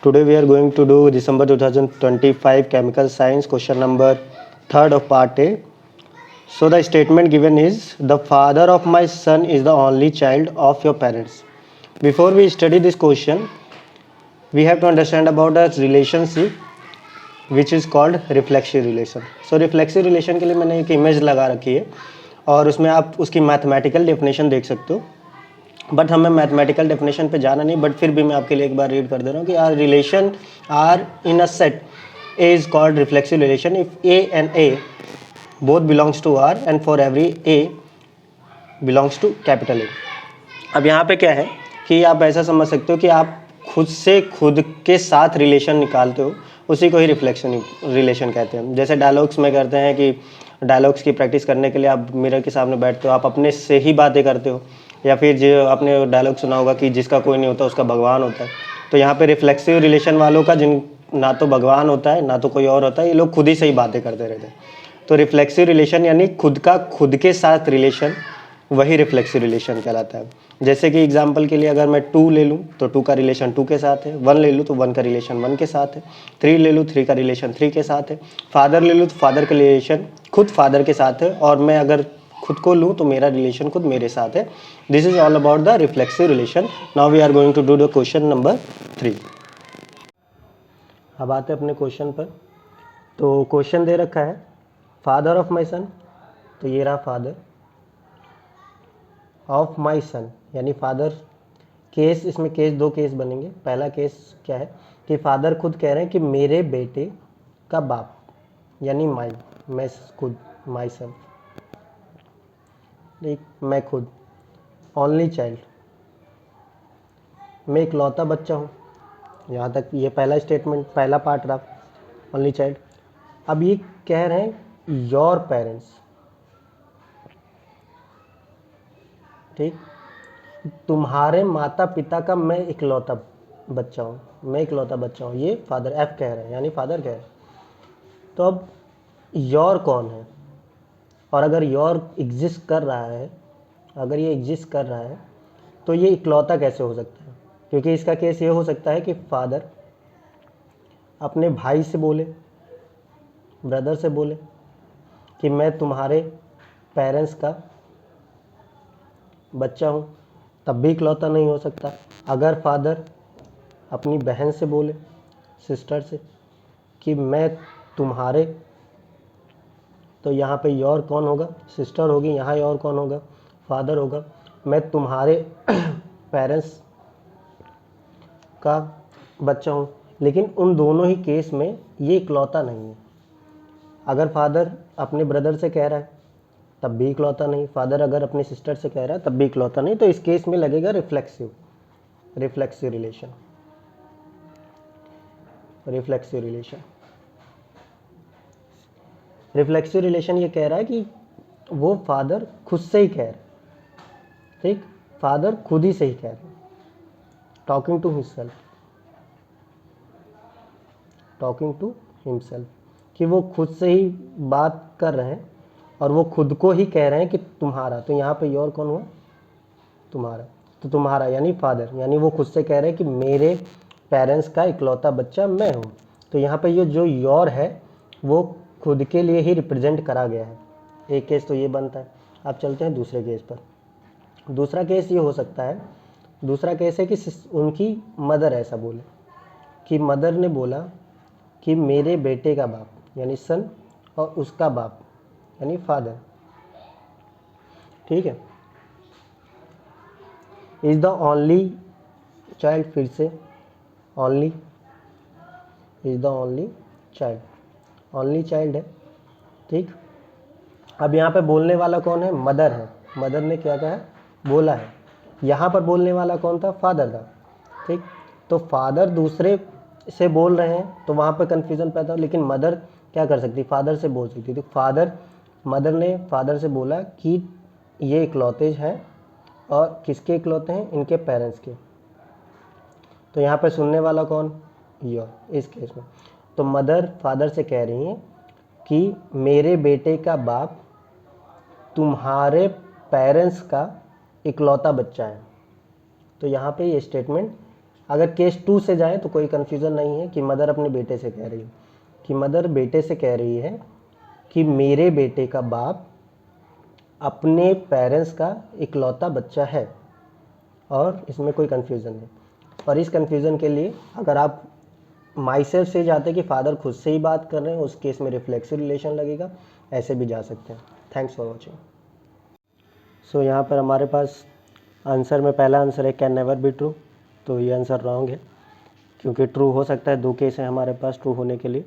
Today we are going to do December 2025 Chemical Science question number 3rd of part A. So the statement given is, the father of my son is the only child of your parents. Before we study this question, we have to understand about the relationship which is called reflexive relation. So reflexive relation के लिए मैंने एक image लगा रखी है और उसमें आप उसकी मैथमेटिकल डेफिनेशन देख सकते हो, बट हमें मैथमेटिकल डेफिनेशन पे जाना नहीं, बट फिर भी मैं आपके लिए एक बार रीड कर दे रहा हूँ कि R relation R in a set A is called reflexive relation if a and a both belongs to R and for every a belongs to capital A. अब यहाँ पे क्या है कि आप ऐसा समझ सकते हो कि आप खुद से खुद के साथ रिलेशन निकालते हो, उसी को ही रिफ्लेक्शन रिलेशन कहते हैं. जैसे डायलॉग्स में करते हैं कि डायलॉग्स की प्रैक्टिस करने के लिए आप मिरर के सामने बैठते हो, आप अपने से ही बातें करते हो, या फिर जो आपने डायलॉग सुना होगा कि जिसका कोई नहीं होता उसका भगवान होता है. तो यहाँ पे रिफ्लेक्सिव रिलेशन वालों का जिन ना तो भगवान होता है ना तो कोई और होता है, ये लोग खुद ही से ही बातें करते रहते हैं. तो रिफ्लेक्सिव रिलेशन यानी खुद का खुद के साथ रिलेशन, वही रिफ्लेक्सिव रिलेशन कहलाता है. जैसे कि एग्जांपल के लिए अगर मैं 2 ले लूँ तो 2 का रिलेशन 2 के साथ है, 1 ले लूँ तो 1 का रिलेशन 1 के साथ है, 3 ले लूँ 3 का रिलेशन 3 के साथ है, फादर ले लूँ तो फादर का रिलेशन खुद फादर के साथ है, और मैं अगर खुद को लूँ तो मेरा रिलेशन खुद मेरे साथ है. This is all about the reflexive relation. Now we are going to do the question number 3. अब आते हैं अपने क्वेश्चन पर. तो क्वेश्चन दे रखा है फादर ऑफ माई सन, तो ये रहा फादर ऑफ माई सन यानी फादर. केस, इसमें केस 2 केस बनेंगे. पहला केस क्या है कि फादर खुद कह रहे हैं कि मेरे बेटे का बाप यानी मैं खुद, माई सन, मैं खुद, ओनली चाइल्ड, मैं इकलौता बच्चा हूँ. यहाँ तक ये पहला स्टेटमेंट, पहला पार्ट रहा, ओनली चाइल्ड. अब ये कह रहे हैं योर पेरेंट्स, ठीक, तुम्हारे माता पिता का मैं इकलौता बच्चा हूँ, मैं इकलौता बच्चा हूँ. ये फादर एफ कह रहे हैं यानी फादर कह रहे हैं. तो अब योर कौन है, और अगर योर एग्जिस्ट कर रहा है, अगर ये एग्जिस्ट कर रहा है तो ये इकलौता कैसे हो सकता है? क्योंकि इसका केस ये हो सकता है कि फादर अपने भाई से बोले, ब्रदर से बोले कि मैं तुम्हारे पेरेंट्स का बच्चा हूँ, तब भी इकलौता नहीं हो सकता. अगर फादर अपनी बहन से बोले, सिस्टर से, कि मैं तुम्हारे, तो यहाँ पे योर कौन होगा? सिस्टर होगी. यहाँ योर कौन होगा? फादर होगा. मैं तुम्हारे पेरेंट्स का बच्चा हूँ. लेकिन उन दोनों ही केस में ये इकलौता नहीं है. अगर फादर अपने ब्रदर से कह रहा है तब भी इकलौता नहीं, फादर अगर अपनी सिस्टर से कह रहा है तब भी इकलौता नहीं. तो इस केस में लगेगा रिफ्लेक्सिव रिलेशन. रिफ्लेक्सिव रिलेशन ये कह रहा है कि वो फादर खुद से ही कह रहा है, ठीक, फादर खुद ही से ही कह रहा है, टॉकिंग टू हिमसेल्फ, कि वो खुद से ही बात कर रहे हैं और वो खुद को ही कह रहे हैं कि तुम्हारा. तो यहाँ पे योर कौन हुआ? तुम्हारा. तो तुम्हारा यानी फादर, यानी वो खुद से कह रहे हैं कि मेरे पेरेंट्स का इकलौता बच्चा मैं हूँ. तो यहाँ पे ये जो योर है वो खुद के लिए ही रिप्रेजेंट करा गया है. एक केस तो ये बनता है. अब चलते हैं दूसरे केस पर. दूसरा केस ये हो सकता है, दूसरा केस है कि उनकी मदर ऐसा बोले, कि मदर ने बोला कि मेरे बेटे का बाप यानी सन और उसका बाप यानी फादर, ठीक है, इज द ओनली चाइल्ड. फिर से only, is the only child, only child है, ठीक. अब यहाँ पे बोलने वाला कौन है? मदर है. मदर ने क्या कहा? बोला है. यहाँ पर बोलने वाला कौन था? फादर था, ठीक. तो फादर दूसरे से बोल रहे हैं तो वहाँ पे कन्फ्यूज़न पैदा हो. लेकिन मदर क्या कर सकती? फादर से बोल सकती. तो मदर ने फादर से बोला कि ये इकलौते हैं, और किसके इकलौते हैं? इनके पेरेंट्स के. तो यहाँ पे सुनने वाला कौन? योर, इस केस में. तो मदर फादर से कह रही हैं कि मेरे बेटे का बाप तुम्हारे पेरेंट्स का इकलौता बच्चा है. तो यहाँ पे ये स्टेटमेंट अगर केस 2 से जाए तो कोई कन्फ्यूज़न नहीं है कि मदर अपने बेटे से कह रही है, कि मदर बेटे से कह रही है कि मेरे बेटे का बाप अपने पेरेंट्स का इकलौता बच्चा है, और इसमें कोई कन्फ्यूज़न नहीं। और इस कन्फ्यूज़न के लिए अगर आप माई सेल्फ से जाते हैं कि फादर खुद से ही बात कर रहे हैं, उस केस में रिफ्लेक्सिव रिलेशन लगेगा, ऐसे भी जा सकते हैं। Thanks for watching. सो यहाँ पर हमारे पास आंसर में पहला आंसर है कैन नेवर बी ट्रू, तो ये आंसर रॉन्ग है, क्योंकि ट्रू हो सकता है, 2 केस हैं हमारे पास ट्रू होने के लिए।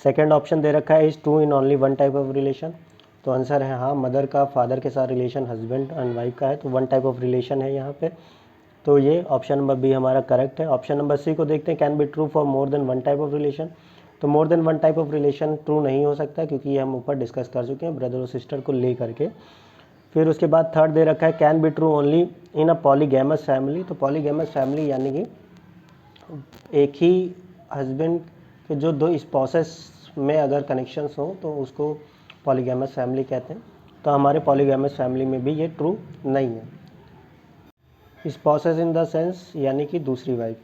सेकंड ऑप्शन दे रखा है is true in only one type of relation, तो आंसर है हाँ, मदर का फादर के साथ रिलेशन हस्बैंड एंड वाइफ का है, तो वन टाइप ऑफ रिलेशन है यहाँ पे, तो ये ऑप्शन नंबर बी हमारा करेक्ट है। ऑप्शन नंबर सी को देखते हैं, can be true for more than one type of relation, तो more than one type of relation true नहीं हो सकता, क्योंकि ये हम ऊपर डिस्कस कर चुके हैं ब्रदर और सिस्टर को ले करके। फिर उसके बाद थर्ड दे रखा है can be true only in a polygamous family, तो पॉलीगैमस फैमिली यानी कि एक ही हस्बैंड के जो 2 स्पाउसेस में अगर कनेक्शंस हों तो उसको पॉलीगैमस फैमिली कहते हैं, तो हमारे पॉलीगैमस फैमिली में भी ये ट्रू नहीं है। स्पाउसेस इन द सेंस यानी कि दूसरी वाइफ।